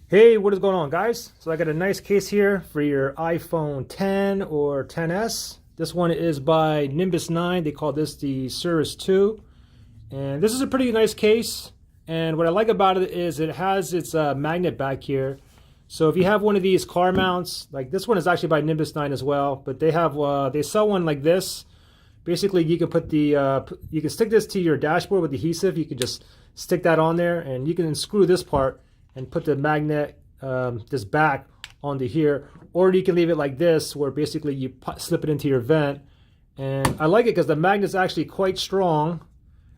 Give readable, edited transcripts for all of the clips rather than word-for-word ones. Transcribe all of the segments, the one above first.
Hey, what is going on, guys? So I got a nice case here for your iPhone 10 or 10s. This one is by Nimbus9. They call this the Cirrus 2. And this is a pretty nice case. And what I like about it is it has its magnet back here. So if you have one of these car mounts, like this one is actually by Nimbus9 as well, but they have they sell one like this. Basically, you can put the you can stick this to your dashboard with adhesive. You can just stick that on there, and you can unscrew this part and put the magnet, this back onto here, or you can leave it like this, where basically you slip it into your vent. And I like it because the magnet's actually quite strong,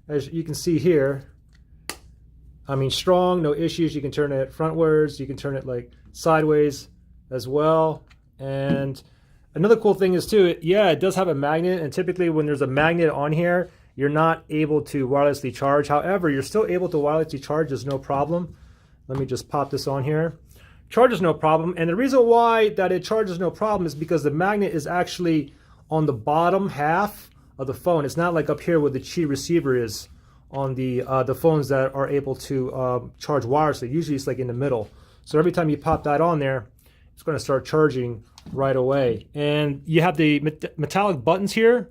as you can see here. I mean, strong, no issues. You can turn it frontwards, you can turn it like sideways as well. And another cool thing is too, it does have a magnet, and typically when there's a magnet on here, you're not able to wirelessly charge. However, you're still able to wirelessly charge, there's no problem. Let me just pop this on here. Charges no problem, and the reason why that it charges no problem is because the magnet is actually on the bottom half of the phone. It's not like up here where the Qi receiver is on the phones that are able to charge wirelessly. Usually it's like in the middle. So every time you pop that on there, it's going to start charging right away. And you have the metallic buttons here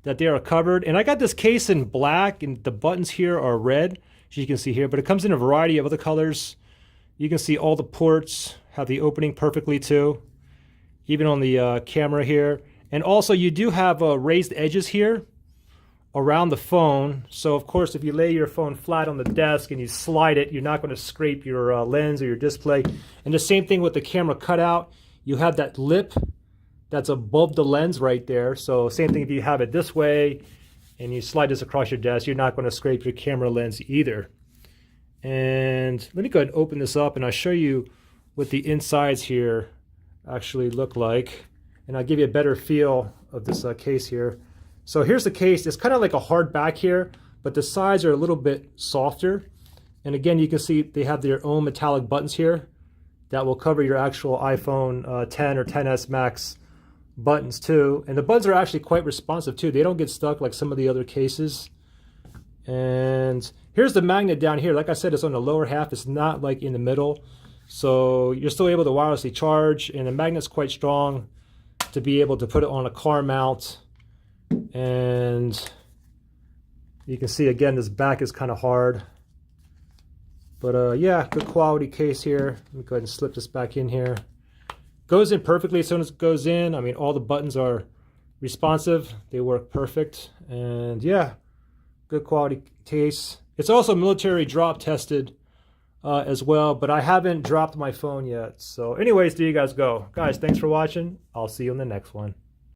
that they are covered. And I got this case in black, and the buttons here are red, as you can see here, but it comes in a variety of other colors. You can see all the ports have the opening perfectly too, even on the camera here. And also you do have raised edges here around the phone. So of course, if you lay your phone flat on the desk and you slide it, you're not going to scrape your lens or your display. And the same thing with the camera cutout. You have that lip that's above the lens right there. So same thing if you have it this way and you slide this across your desk, you're not going to scrape your camera lens either. And let me go ahead and open this up, and I'll show you what the insides here actually look like. And I'll give you a better feel of this case here. So here's the case. It's kind of like a hard back here, but the sides are a little bit softer. And again, you can see they have their own metallic buttons here that will cover your actual iPhone 10 or 10s Max buttons too. And the buttons are actually quite responsive too. They don't get stuck like some of the other cases. And here's the magnet down here. Like I said, it's on the lower half. It's not like in the middle. So you're still able to wirelessly charge, and the magnet's quite strong to be able to put it on a car mount. And you can see again, this back is kind of hard. But yeah, good quality case here. Let me go ahead and slip this back in here. Goes in perfectly as soon as it goes in. I mean, all the buttons are responsive. They work perfect. And yeah, good quality case. It's also military drop tested as well, but I haven't dropped my phone yet. So anyways, there you guys go. Guys, thanks for watching. I'll see you in the next one.